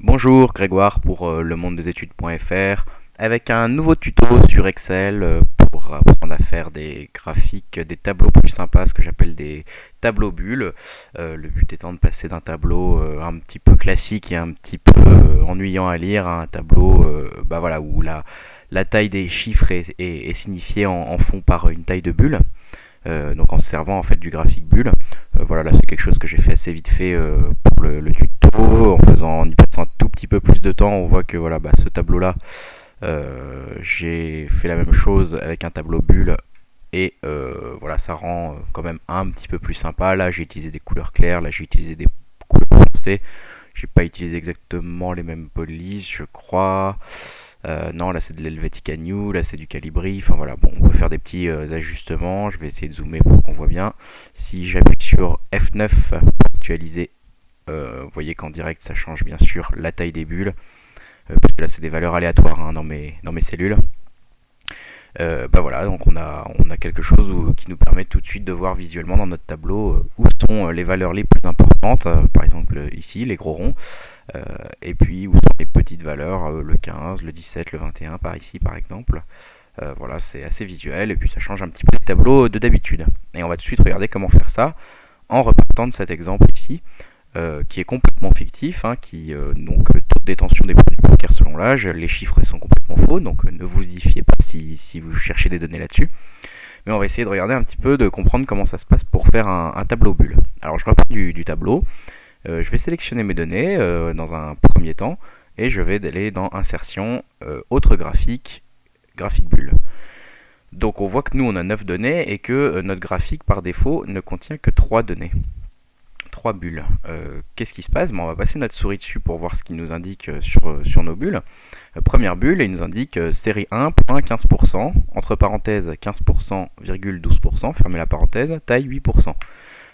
Bonjour Grégoire pour le monde des études.fr avec un nouveau tuto sur Excel pour apprendre à faire des graphiques, des tableaux plus sympas, ce que j'appelle des tableaux bulles. Le but étant de passer d'un tableau un petit peu classique et un petit peu ennuyant à lire à un tableau voilà, où la taille des chiffres est signifiée en fond par une taille de bulle. Donc en se servant en fait du graphique bulle. Voilà, là c'est quelque chose que j'ai fait assez vite fait pour le tuto, en y passant un tout petit peu plus de temps. On voit que voilà, ce tableau là, j'ai fait la même chose avec un tableau bulle et voilà, ça rend quand même un petit peu plus sympa. Là j'ai utilisé des couleurs claires, là j'ai utilisé des couleurs foncées. J'ai pas utilisé exactement les mêmes polices, je crois. Non, là c'est de l'Helvetica New, là c'est du Calibri. Enfin voilà, bon, on peut faire des petits ajustements. Je vais essayer de zoomer pour qu'on voit bien. Si j'appuie sur F9 pour actualiser, vous voyez qu'en direct ça change bien sûr la taille des bulles. Parce que là c'est des valeurs aléatoires dans mes cellules. Voilà, donc on a quelque chose qui nous permet tout de suite de voir visuellement dans notre tableau où sont les valeurs les plus importantes, par exemple ici les gros ronds, et puis où sont les petites valeurs, le 15, le 17, le 21 par ici par exemple. Voilà, c'est assez visuel et puis ça change un petit peu les tableaux de d'habitude. Et on va tout de suite regarder comment faire ça en repartant de cet exemple ici. Qui est complètement fictif, donc taux de détention des produits bancaires selon l'âge, les chiffres sont complètement faux, donc ne vous y fiez pas si vous cherchez des données là-dessus. Mais on va essayer de regarder un petit peu, de comprendre comment ça se passe pour faire un tableau bulle. Alors je repars du tableau, je vais sélectionner mes données dans un premier temps, et je vais aller dans Insertion, Autre graphique, Graphique bulle. Donc on voit que nous on a 9 données et que notre graphique par défaut ne contient que 3 données. 3 bulles. Qu'est-ce qui se passe? On va passer notre souris dessus pour voir ce qu'il nous indique sur nos bulles. Première bulle, il nous indique série 1.15%, entre parenthèses 15%,12%, fermez la parenthèse, taille 8%.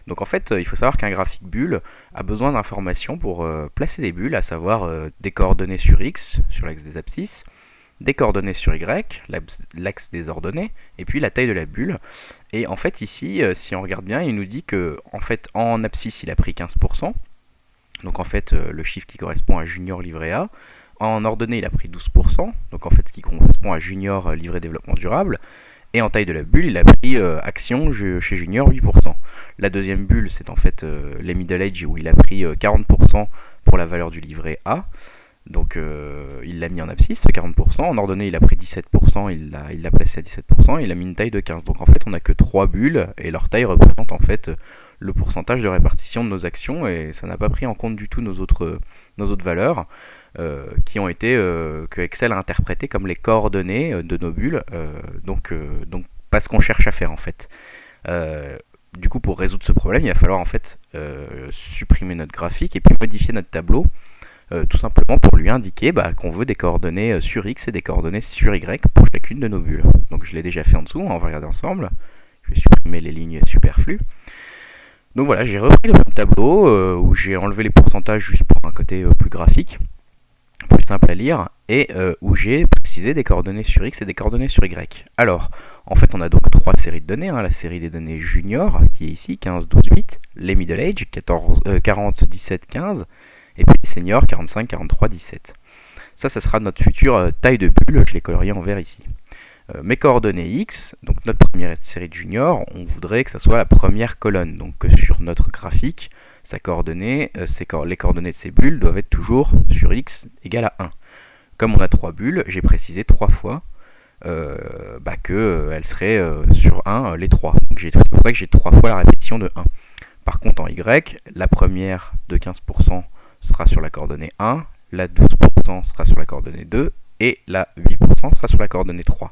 Donc en fait, il faut savoir qu'un graphique bulle a besoin d'informations pour placer des bulles, à savoir des coordonnées sur X, sur l'axe des abscisses, des coordonnées sur Y, l'axe des ordonnées, et puis la taille de la bulle. Et en fait ici, si on regarde bien, il nous dit que en fait en abscisse il a pris 15%, donc en fait le chiffre qui correspond à junior livret A. En ordonnée il a pris 12%, donc en fait ce qui correspond à junior livret développement durable. Et en taille de la bulle, il a pris action chez junior 8%. La deuxième bulle, c'est en fait les middle age où il a pris 40% pour la valeur du livret A. Donc il l'a mis en abscisse, 40%. En ordonnée, il a pris 17%, il l'a placé à 17%, il a mis une taille de 15%. Donc en fait, on n'a que 3 bulles, et leur taille représente en fait le pourcentage de répartition de nos actions, et ça n'a pas pris en compte du tout nos autres valeurs, qui ont été, que Excel a interprétées comme les coordonnées de nos bulles, donc pas ce qu'on cherche à faire en fait. Du coup, pour résoudre ce problème, il va falloir en fait supprimer notre graphique et puis modifier notre tableau. Tout simplement pour lui indiquer qu'on veut des coordonnées sur X et des coordonnées sur Y pour chacune de nos bulles. Donc je l'ai déjà fait en dessous, on va regarder ensemble. Je vais supprimer les lignes superflues. Donc voilà, j'ai repris le même tableau où j'ai enlevé les pourcentages juste pour un côté plus graphique, plus simple à lire, et où j'ai précisé des coordonnées sur X et des coordonnées sur Y. Alors, en fait, on a donc 3 séries de données. La série des données junior, qui est ici, 15, 12, 8. Les middle age, 40, 17, 15. Et puis les seniors 45, 43, 17. Ça sera notre future taille de bulle, je l'ai colorié en vert ici. Mes coordonnées X, donc notre première série de junior, on voudrait que ça soit la première colonne. Donc sur notre graphique, les coordonnées de ces bulles doivent être toujours sur X égale à 1. Comme on a 3 bulles, j'ai précisé 3 fois qu'elles seraient sur 1 les 3. Donc c'est pour ça que j'ai 3 fois la répétition de 1. Par contre en Y, la première de 15% sera sur la coordonnée 1, la 12% sera sur la coordonnée 2 et la 8% sera sur la coordonnée 3.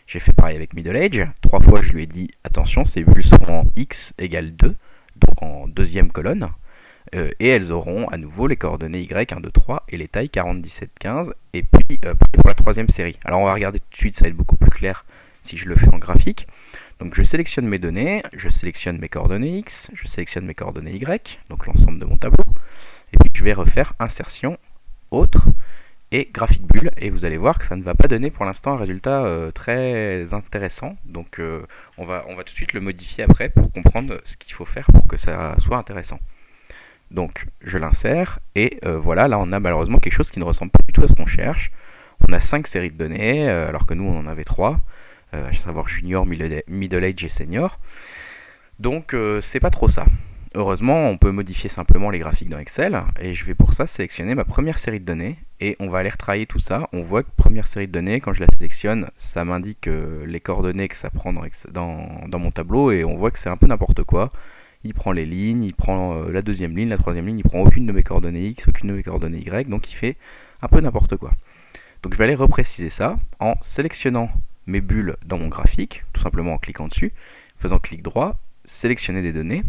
J'ai fait pareil avec middle age, 3 fois je lui ai dit attention, ces bulles seront en X égale 2, donc en deuxième colonne, et elles auront à nouveau les coordonnées Y, 1, 2, 3 et les tailles 40, 17, 15, et puis pour la troisième série. Alors on va regarder tout de suite, ça va être beaucoup plus clair si je le fais en graphique. Donc je sélectionne mes données, je sélectionne mes coordonnées X, je sélectionne mes coordonnées Y, donc l'ensemble de mon tableau. Et puis je vais refaire insertion, autre et graphique bulle. Et vous allez voir que ça ne va pas donner pour l'instant un résultat très intéressant. Donc on va tout de suite le modifier après pour comprendre ce qu'il faut faire pour que ça soit intéressant. Donc je l'insère et voilà, là on a malheureusement quelque chose qui ne ressemble pas du tout à ce qu'on cherche. On a 5 séries de données alors que nous on en avait 3, à savoir junior, middle age et senior. Donc c'est pas trop ça. Heureusement, on peut modifier simplement les graphiques dans Excel et je vais pour ça sélectionner ma première série de données et on va aller retravailler tout ça. On voit que première série de données, quand je la sélectionne, ça m'indique les coordonnées que ça prend dans mon tableau et on voit que c'est un peu n'importe quoi. Il prend les lignes, il prend la deuxième ligne, la troisième ligne, il prend aucune de mes coordonnées X, aucune de mes coordonnées Y, donc il fait un peu n'importe quoi. Donc je vais aller repréciser ça en sélectionnant mes bulles dans mon graphique, tout simplement en cliquant dessus, faisant clic droit, sélectionner des données,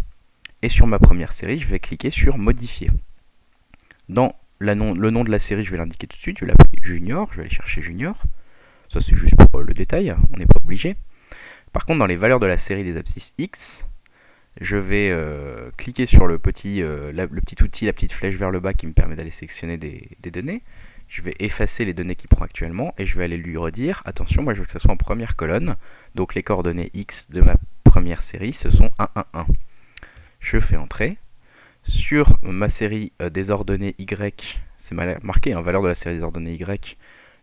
et sur ma première série, je vais cliquer sur modifier. Dans le nom de la série, je vais l'indiquer tout de suite, je vais l'appeler junior, je vais aller chercher junior, ça c'est juste pour le détail, on n'est pas obligé. Par contre, dans les valeurs de la série des abscisses X, je vais cliquer sur le petit outil, la petite flèche vers le bas qui me permet d'aller sélectionner des données. Je vais effacer les données qu'il prend actuellement et je vais aller lui redire, attention, moi je veux que ça soit en première colonne, donc les coordonnées X de ma première série, ce sont 1, 1, 1. Je fais entrer. Sur ma série désordonnée Y, c'est marqué en valeur de la série désordonnée Y,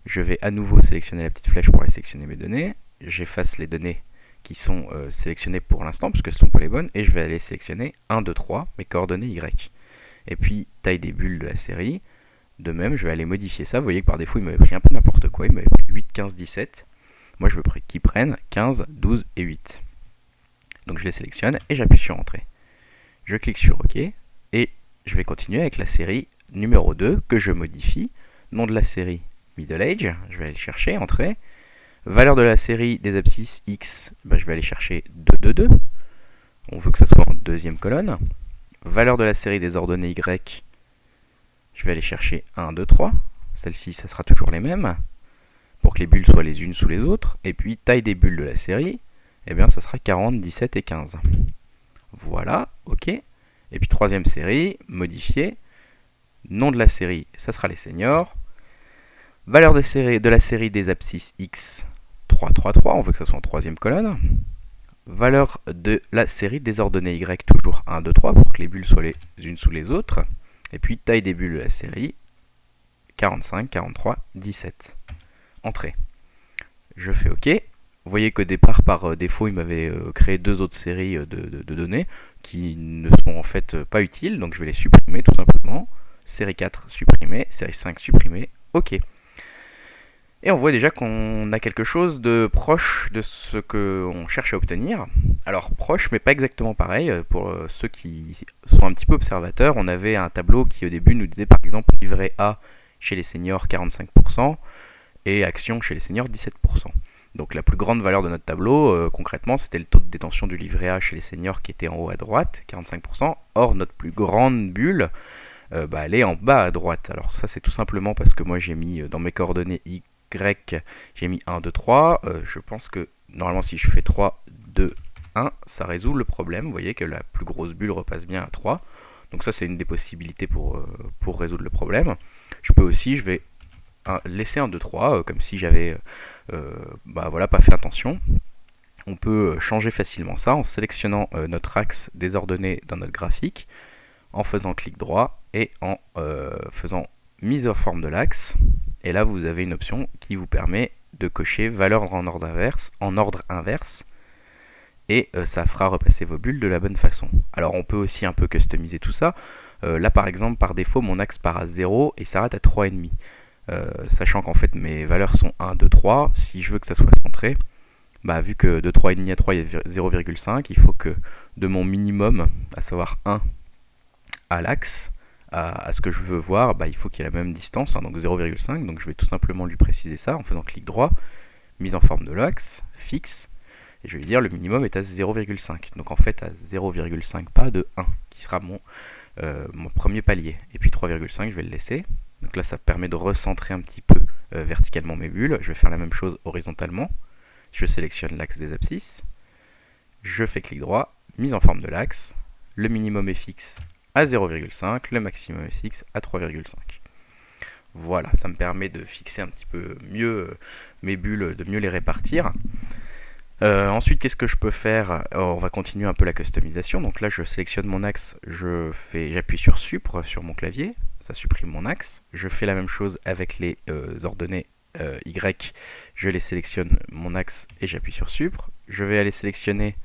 je vais à nouveau sélectionner la petite flèche pour aller sélectionner mes données. J'efface les données qui sont sélectionnées pour l'instant, parce qu'elles ne sont pas les bonnes, et je vais aller sélectionner 1, 2, 3, mes coordonnées Y. Et puis, taille des bulles de la série. De même, je vais aller modifier ça. Vous voyez que par défaut, il m'avait pris un peu n'importe quoi. Il m'avait pris 8, 15, 17. Moi, je veux qu'il prenne 15, 12 et 8. Donc, je les sélectionne et j'appuie sur Entrée. Je clique sur OK et je vais continuer avec la série numéro 2 que je modifie. Nom de la série Middle Age, je vais aller chercher, Entrée. Valeur de la série des abscisses X, je vais aller chercher 2, 2, 2. On veut que ça soit en deuxième colonne. Valeur de la série des ordonnées Y, je vais aller chercher 1, 2, 3. Celle-ci, ça sera toujours les mêmes, pour que les bulles soient les unes sous les autres. Et puis, taille des bulles de la série, eh bien, ça sera 40, 17 et 15. Voilà, OK. Et puis, troisième série, modifier. Nom de la série, ça sera les seniors. Valeur de la série des abscisses X, 3, 3, 3. On veut que ça soit en troisième colonne. Valeur de la série des ordonnées Y, toujours 1, 2, 3, pour que les bulles soient les unes sous les autres. Et puis, taille des bulles de la série, 45, 43, 17. Entrée. Je fais OK. Vous voyez qu'au départ, par défaut, il m'avait créé deux autres séries de données qui ne sont en fait pas utiles. Donc, je vais les supprimer tout simplement. Série 4 supprimée, série 5 supprimée. OK. Et on voit déjà qu'on a quelque chose de proche de ce qu'on cherche à obtenir. Alors proche, mais pas exactement pareil. Pour ceux qui sont un petit peu observateurs, on avait un tableau qui au début nous disait par exemple livret A chez les seniors 45% et action chez les seniors 17%. Donc la plus grande valeur de notre tableau, concrètement, c'était le taux de détention du livret A chez les seniors qui était en haut à droite, 45%. Or, notre plus grande bulle, elle est en bas à droite. Alors ça, c'est tout simplement parce que moi j'ai mis dans mes coordonnées Y, j'ai mis 1, 2, 3. Je pense que normalement si je fais 3, 2, 1, ça résout le problème. Vous voyez que la plus grosse bulle repasse bien à 3. Donc ça c'est une des possibilités pour résoudre le problème. Je peux aussi, je vais laisser 1, 2, 3, comme si j'avais pas fait attention. On peut changer facilement ça en sélectionnant notre axe désordonné dans notre graphique, en faisant clic droit et en faisant mise en forme de l'axe. Et là, vous avez une option qui vous permet de cocher valeur en ordre inverse. Et ça fera repasser vos bulles de la bonne façon. Alors, on peut aussi un peu customiser tout ça. Là, par exemple, par défaut, mon axe part à 0 et s'arrête à 3,5. Sachant qu'en fait, mes valeurs sont 1, 2, 3. Si je veux que ça soit centré, vu que de 3,5 à 3, il y a 0,5, il faut que de mon minimum, à savoir 1 à l'axe, à ce que je veux voir, il faut qu'il y ait la même distance, donc 0,5. Donc je vais tout simplement lui préciser ça en faisant clic droit, mise en forme de l'axe, fixe, et je vais lui dire le minimum est à 0,5. Donc en fait à 0,5 pas de 1, qui sera mon premier palier. Et puis 3,5, je vais le laisser. Donc là ça permet de recentrer un petit peu verticalement mes bulles. Je vais faire la même chose horizontalement. Je sélectionne l'axe des abscisses, je fais clic droit, mise en forme de l'axe, le minimum est fixe à 0,5, le maximum est fixe à 3,5. Voilà, ça me permet de fixer un petit peu mieux mes bulles, de mieux les répartir. Ensuite, qu'est-ce que je peux faire? On va continuer un peu la customisation. Donc là, je sélectionne mon axe, j'appuie sur Supre sur mon clavier, ça supprime mon axe. Je fais la même chose avec les ordonnées Y, je les sélectionne mon axe et j'appuie sur Supre. Je vais aller sélectionner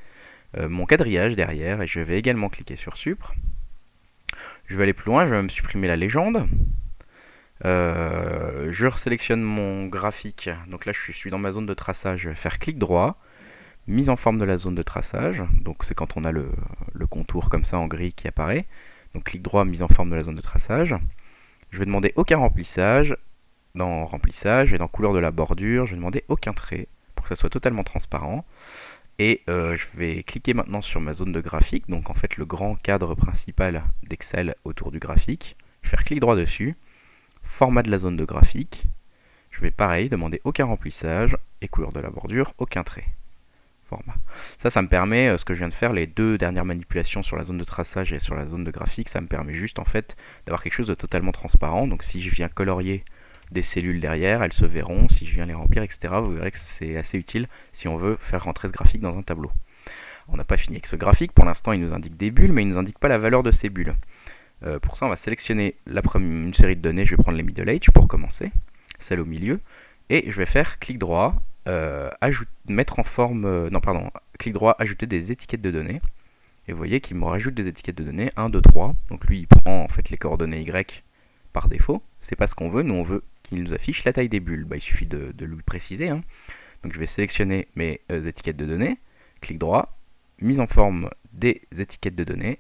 mon quadrillage derrière et je vais également cliquer sur Supre. Je vais aller plus loin, je vais même supprimer la légende. Je resélectionne mon graphique, donc là je suis dans ma zone de traçage, je vais faire clic droit, mise en forme de la zone de traçage, donc c'est quand on a le contour comme ça en gris qui apparaît, donc clic droit, mise en forme de la zone de traçage. Je vais demander aucun remplissage, dans remplissage et dans couleur de la bordure, je vais demander aucun trait pour que ça soit totalement transparent. Et je vais cliquer maintenant sur ma zone de graphique, donc en fait le grand cadre principal d'Excel autour du graphique. Je vais faire clic droit dessus, format de la zone de graphique. Je vais pareil demander aucun remplissage et couleur de la bordure, aucun trait. Format. Ça me permet, ce que je viens de faire, les deux dernières manipulations sur la zone de traçage et sur la zone de graphique, ça me permet juste en fait d'avoir quelque chose de totalement transparent. Donc si je viens colorier des cellules derrière, elles se verront, si je viens les remplir, etc. Vous verrez que c'est assez utile si on veut faire rentrer ce graphique dans un tableau. On n'a pas fini avec ce graphique, pour l'instant il nous indique des bulles, mais il ne nous indique pas la valeur de ces bulles. Pour ça on va sélectionner une série de données, je vais prendre les middle age pour commencer, celle au milieu, et je vais faire clic droit, mettre en forme, clic droit, ajouter des étiquettes de données, et vous voyez qu'il me rajoute des étiquettes de données, 1, 2, 3, donc lui il prend en fait les coordonnées Y par défaut, c'est pas ce qu'on veut, nous on veut qu'il nous affiche la taille des bulles, il suffit de lui préciser, hein. Donc je vais sélectionner mes étiquettes de données, clic droit, mise en forme des étiquettes de données,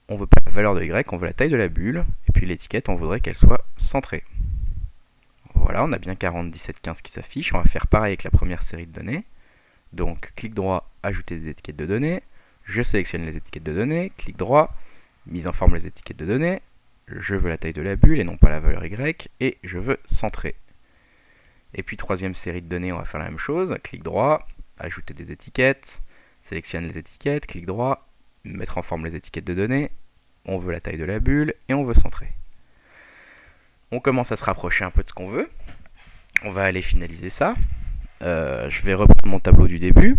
on veut pas la valeur de Y, on veut la taille de la bulle, et puis l'étiquette on voudrait qu'elle soit centrée. Voilà, on a bien 40, 17, 15 qui s'affichent, on va faire pareil avec la première série de données, donc clic droit, ajouter des étiquettes de données, je sélectionne les étiquettes de données, clic droit, mise en forme les étiquettes de données, je veux la taille de la bulle et non pas la valeur Y, et je veux centrer. Et puis troisième série de données, on va faire la même chose, clic droit, ajouter des étiquettes, sélectionne les étiquettes, clic droit, mettre en forme les étiquettes de données, on veut la taille de la bulle et on veut centrer. On commence à se rapprocher un peu de ce qu'on veut, on va aller finaliser ça. Je vais reprendre mon tableau du début,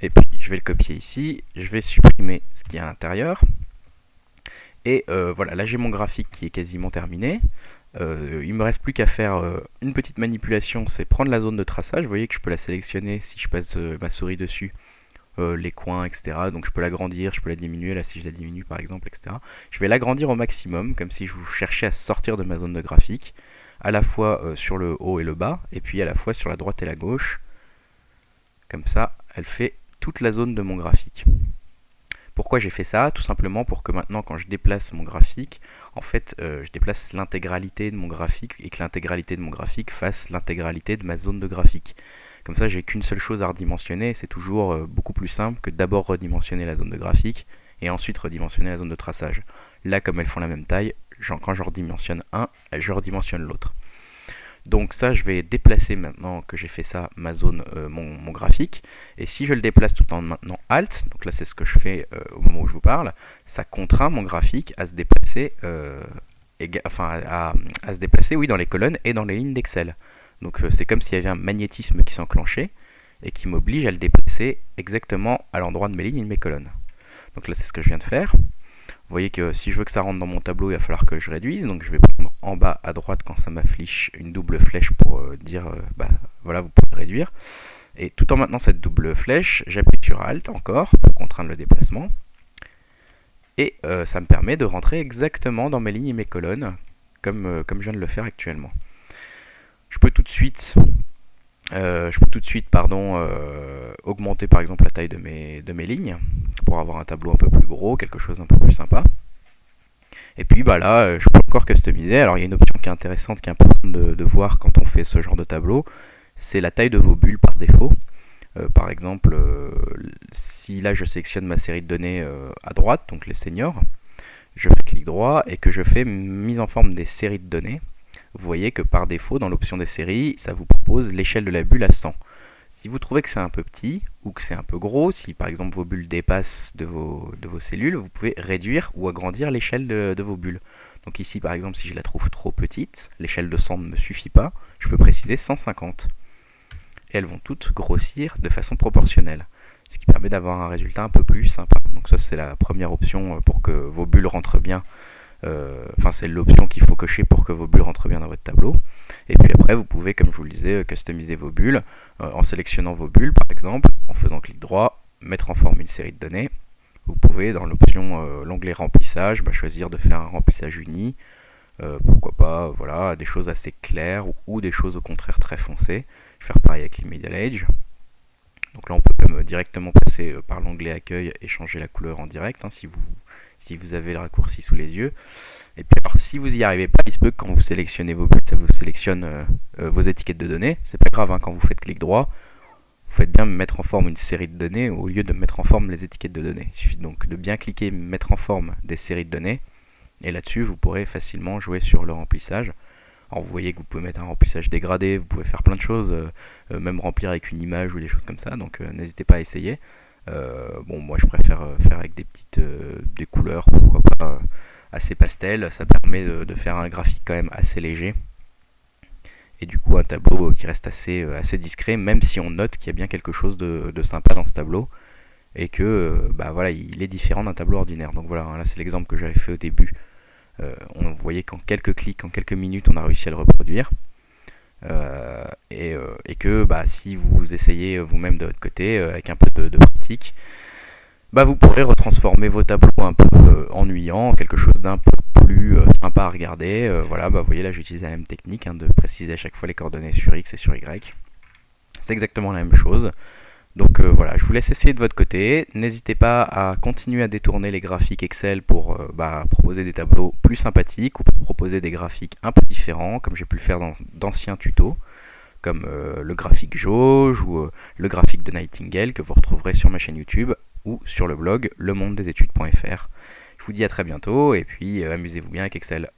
et puis je vais le copier ici, je vais supprimer ce qu'il y a à l'intérieur. Et voilà, là j'ai mon graphique qui est quasiment terminé. Il me reste plus qu'à faire une petite manipulation, c'est prendre la zone de traçage. Vous voyez que je peux la sélectionner si je passe ma souris dessus, les coins, etc. Donc je peux l'agrandir, je peux la diminuer, là si je la diminue par exemple, etc. Je vais l'agrandir au maximum, comme si je vous cherchais à sortir de ma zone de graphique, à la fois sur le haut et le bas, et puis à la fois sur la droite et la gauche. Comme ça, elle fait toute la zone de mon graphique. Pourquoi j'ai fait ça? Tout simplement pour que maintenant, quand je déplace mon graphique, en fait, je déplace l'intégralité de mon graphique et que l'intégralité de mon graphique fasse l'intégralité de ma zone de graphique. Comme ça, j'ai qu'une seule chose à redimensionner, c'est toujours beaucoup plus simple que d'abord redimensionner la zone de graphique et ensuite redimensionner la zone de traçage. Là, comme elles font la même taille, quand je redimensionne un, je redimensionne l'autre. Donc ça, je vais déplacer maintenant que j'ai fait ça, ma zone, mon graphique. Et si je le déplace tout en maintenant Alt, donc là c'est ce que je fais au moment où je vous parle, ça contraint mon graphique à se déplacer, à se déplacer oui, dans les colonnes et dans les lignes d'Excel. Donc c'est comme s'il y avait un magnétisme qui s'enclenchait et qui m'oblige à le déplacer exactement à l'endroit de mes lignes et de mes colonnes. Donc là c'est ce que je viens de faire. Vous voyez que si je veux que ça rentre dans mon tableau, il va falloir que je réduise. Donc je vais prendre en bas à droite quand ça m'affiche une double flèche pour dire voilà, vous pouvez réduire. Et tout en maintenant cette double flèche, j'appuie sur Alt encore pour contraindre le déplacement. Et ça me permet de rentrer exactement dans mes lignes et mes colonnes, comme je viens de le faire actuellement. Je peux tout de suite augmenter par exemple la taille de mes lignes pour avoir un tableau un peu plus gros, quelque chose d'un peu plus sympa. Et puis là, je peux encore customiser. Alors il y a une option qui est intéressante, qui est importante de voir quand on fait ce genre de tableau, c'est la taille de vos bulles par défaut. Par exemple, si là je sélectionne ma série de données à droite, donc les seniors, je fais clic droit et que je fais mise en forme des séries de données, vous voyez que par défaut, dans l'option des séries, ça vous propose l'échelle de la bulle à 100. Si vous trouvez que c'est un peu petit ou que c'est un peu gros, si par exemple vos bulles dépassent de vos cellules, vous pouvez réduire ou agrandir l'échelle de vos bulles. Donc ici par exemple, si je la trouve trop petite, l'échelle de 100 ne me suffit pas, je peux préciser 150. et elles vont toutes grossir de façon proportionnelle, ce qui permet d'avoir un résultat un peu plus sympa. Donc ça c'est la première option pour que vos bulles rentrent bien. Enfin c'est l'option qu'il faut cocher pour que vos bulles rentrent bien dans votre tableau. Et puis après vous pouvez, comme je vous le disais, customiser vos bulles en sélectionnant vos bulles par exemple, en faisant clic droit, mettre en forme une série de données. Vous pouvez dans l'option l'onglet remplissage choisir de faire un remplissage uni. Pourquoi pas, voilà, des choses assez claires ou des choses au contraire très foncées. Je vais faire pareil avec l'Immediate Age. Donc là on peut même directement passer par l'onglet accueil et changer la couleur en direct si vous avez le raccourci sous les yeux. Et puis alors si vous n'y arrivez pas, il se peut que quand vous sélectionnez vos bulles, ça vous sélectionne vos étiquettes de données. C'est pas grave, quand vous faites clic droit, vous faites bien mettre en forme une série de données au lieu de mettre en forme les étiquettes de données. Il suffit donc de bien cliquer mettre en forme des séries de données. Et là-dessus, vous pourrez facilement jouer sur le remplissage. Alors vous voyez que vous pouvez mettre un remplissage dégradé, vous pouvez faire plein de choses, même remplir avec une image ou des choses comme ça, donc n'hésitez pas à essayer. Moi je préfère faire avec des couleurs, pourquoi pas, assez pastel, ça permet de faire un graphique quand même assez léger. Et du coup un tableau qui reste assez discret, même si on note qu'il y a bien quelque chose de sympa dans ce tableau. Et que voilà, il est différent d'un tableau ordinaire. Donc voilà, là c'est l'exemple que j'avais fait au début. On voyait qu'en quelques clics, en quelques minutes, on a réussi à le reproduire. Et que si vous essayez vous-même de votre côté, avec un peu de pratique, vous pourrez retransformer vos tableaux un peu ennuyants en quelque chose d'un peu plus sympa à regarder. Vous voyez là j'utilise la même technique de préciser à chaque fois les coordonnées sur X et sur Y. C'est exactement la même chose. Donc voilà, je vous laisse essayer de votre côté. N'hésitez pas à continuer à détourner les graphiques Excel pour proposer des tableaux plus sympathiques ou pour proposer des graphiques un peu différents, comme j'ai pu le faire dans d'anciens tutos, comme le graphique jauge ou le graphique de Nightingale que vous retrouverez sur ma chaîne YouTube ou sur le blog lemondedesétudes.fr. Je vous dis à très bientôt et puis amusez-vous bien avec Excel.